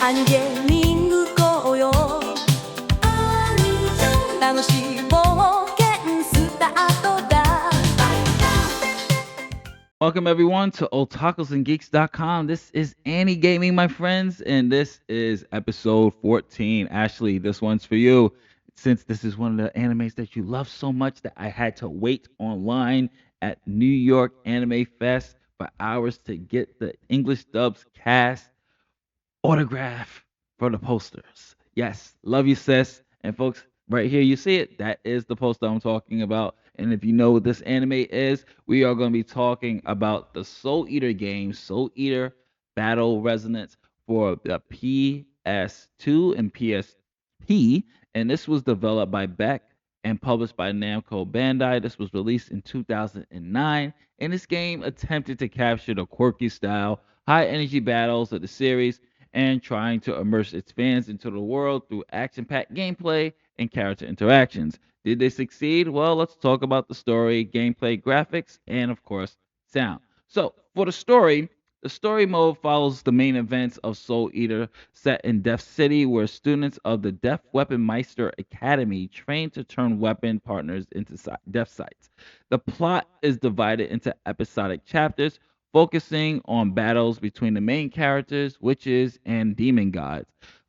アニゲーミング紅葉楽しい冒険スタートだ Welcome everyone to otakusandgeeks.com. This is Annie Gaming, my friends, and this is episode 14. Ashley, this one's for you. Since this is one of the animes that you love so much that I had to wait online at New York Anime Fest for hours to get the English dubs cast autograph for the posters. Yes, love you, sis. And folks, right here you see it. That is the poster I'm talking about. And if you know what this anime is, we are going to be talking about the Soul Eater game, Soul Eater Battle Resonance for the PS2 and PSP. And this was developed by Beck and published by Namco Bandai. This was released in 2009. And this game attempted to capture the quirky style, high energy battles of the series and trying to immerse its fans into the world through action packed gameplay and character interactions. Did they succeed? Well, let's talk about the story, gameplay, graphics, and of course, sound. So, for the story mode follows the main events of Soul Eater set in Death City, where students of the Death Weapon Meister Academy train to turn weapon partners into death sights. The plot is divided into episodic chapters focusing on battles between the main characters, witches, and demon gods.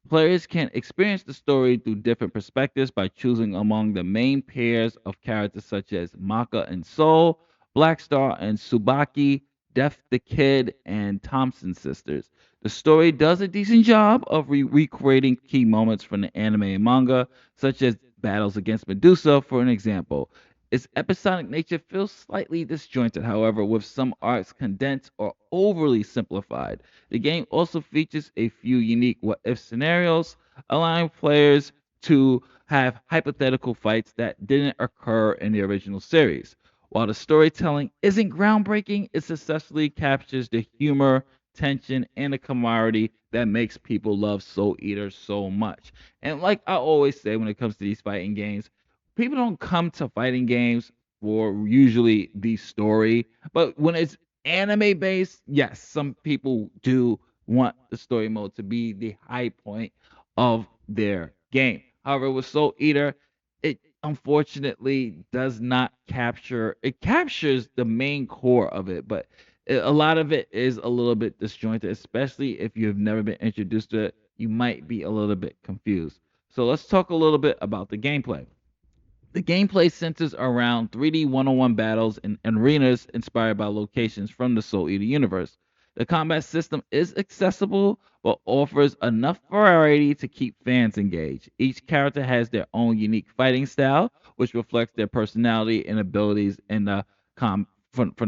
Players can experience the story through different perspectives by choosing among the main pairs of characters such as Maka and Soul, Blackstar and Tsubaki, Death the Kid, and Thompson sisters. The story does a decent job of recreating key moments from the anime and manga, such as battles against Medusa, for an example. Its episodic nature feels slightly disjointed, however, with some arcs condensed or overly simplified. The game also features a few unique what if scenarios, allowing players to have hypothetical fights that didn't occur in the original series. While the storytelling isn't groundbreaking, it successfully captures the humor, tension, and the camaraderie that makes people love Soul Eater so much. And like I always say when it comes to these fighting games, people don't come to fighting games for usually the story, but when it's anime based, yes, some people do want the story mode to be the high point of their game. However, with Soul Eater, it unfortunately does not capture it captures the main core of it, but a lot of it is a little bit disjointed, especially if you've never been introduced to it. You might be a little bit confused. So let's talk a little bit about the gameplay. The gameplay centers around 3D one-on-one battles and arenas inspired by locations from the Soul Eater universe. The combat system is accessible but offers enough variety to keep fans engaged. Each character has their own unique fighting style, which reflects their personality and abilities in the from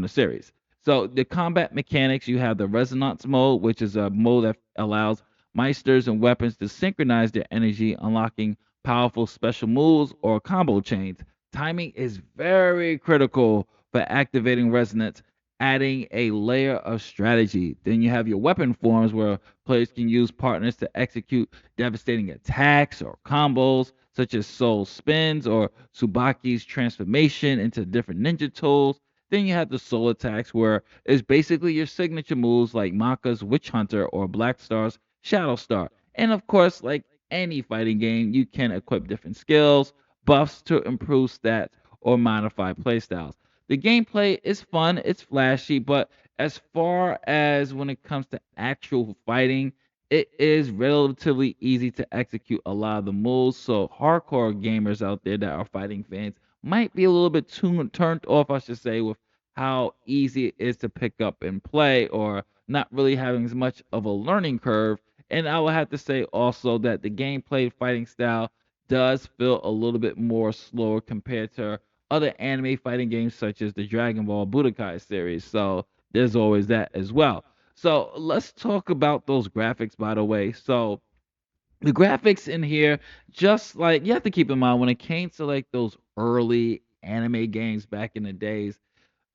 the series. So the combat mechanics, you have the resonance mode, which is a mode that allows meisters and weapons to synchronize their energy, unlocking powerful special moves or combo chains. Timing is very critical for activating resonance, adding a layer of strategy. Then you have your weapon forms where players can use partners to execute devastating attacks or combos, such as Soul Spins or Tsubaki's transformation into different ninja tools. Then you have the soul attacks, where it's basically your signature moves like Maka's Witch Hunter or Black Star's Shadow Star. And of course, like any fighting game, you can equip different skills, buffs to improve stats, or modify playstyles. The gameplay is fun, it's flashy, but as far as when it comes to actual fighting, it is relatively easy to execute a lot of the moves. So, hardcore gamers out there that are fighting fans might be a little bit too turned off, I should say, with how easy it is to pick up and play, or not really having as much of a learning curve. And I would have to say also that the gameplay fighting style does feel a little bit more slower compared to other anime fighting games such as the Dragon Ball Budokai series. So there's always that as well. So let's talk about those graphics, by the way. So the graphics in here, just like you have to keep in mind when it came to like those early anime games back in the days,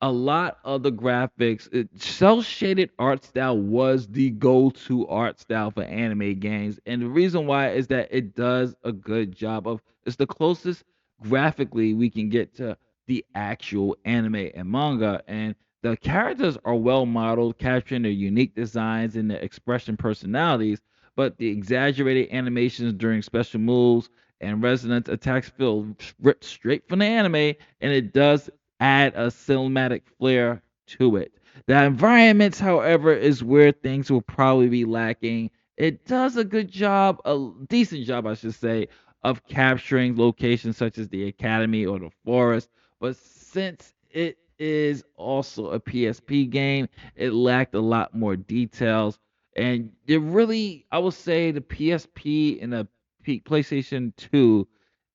a lot of the graphics, cell shaded art style was the go to art style for anime games. And the reason why is that it does a good job of, it's the closest graphically we can get to the actual anime and manga. And the characters are well modeled, capturing their unique designs and their expression personalities. but the exaggerated animations during special moves and resonance attacks feel ripped straight from the anime, and it does add a cinematic flair to it. The environments, however, is where things will probably be lacking. It does a good job, a decent job, I should say, of capturing locations such as the academy or the forest, but since it is also a PSP game, it lacked a lot more details. And it really, I would say, the PSP and the PlayStation 2,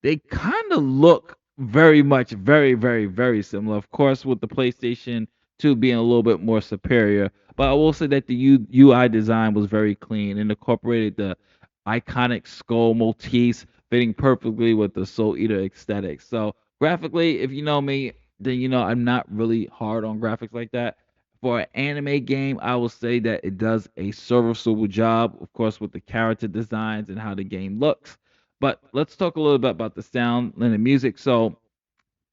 they kind of look very much, very, very, very similar. Of course, with the PlayStation 2 being a little bit more superior. But I will say that the UI design was very clean and incorporated the iconic skull motifs fitting perfectly with the Soul Eater aesthetic. So graphically, if you know me, then you know I'm not really hard on graphics like that. For an anime game, I will say that it does a serviceable job, of course, with the character designs and how the game looks. But let's talk a little bit about the sound and the music. So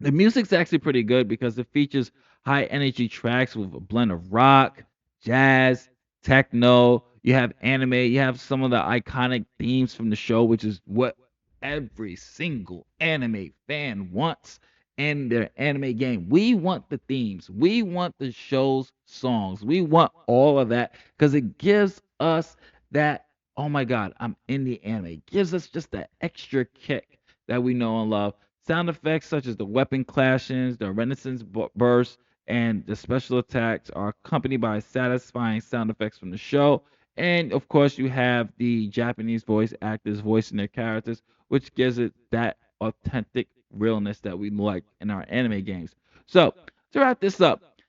the music's actually pretty good because it features high energy tracks with a blend of rock, jazz, techno. You have anime, you have some of the iconic themes from the show, which is what every single anime fan wants in their anime game. We want the themes, we want the show's songs, we want all of that because it gives us that, oh my god, I'm in the anime. It gives us just that extra kick that we know and love. Sound effects such as the weapon clashes, the renaissance bursts, and the special attacks are accompanied by satisfying sound effects from the show. And of course, you have the Japanese voice actors voicing their characters, which gives it that authentic realness that we like in our anime games. So, to wrap this up,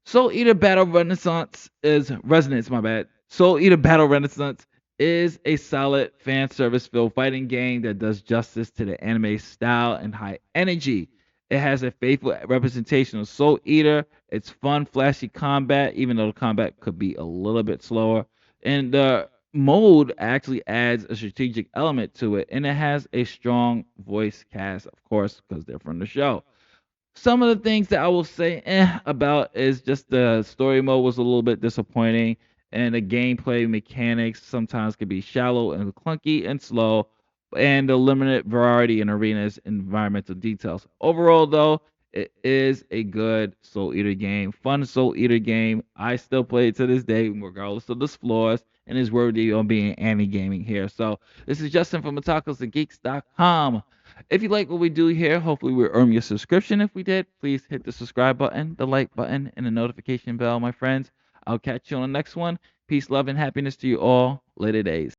Soul Eater Battle Renaissance is Resonance, my bad. Soul Eater Battle Renaissance is a solid fan service filled fighting game that does justice to the anime style and high energy. It has a faithful representation of Soul Eater. It's fun, flashy combat, even though the combat could be a little bit slower. And the mode actually adds a strategic element to it, and it has a strong voice cast, of course, because they're from the show. Some of the things that I will say about is just the story mode was a little bit disappointing, and the gameplay mechanics sometimes can be shallow and clunky and slow, and the limited variety in arenas and environmental details. Overall, though, it is a good Soul Eater game, fun Soul Eater game. I still play it to this day, regardless of the flaws, and is worthy of being anime gaming here. So this is Justin from otakusandgeeks.com. If you like what we do here, hopefully we earn your subscription. If we did, please hit the subscribe button, the like button, and the notification bell, my friends. I'll catch you on the next one. Peace, love, and happiness to you all. Later days.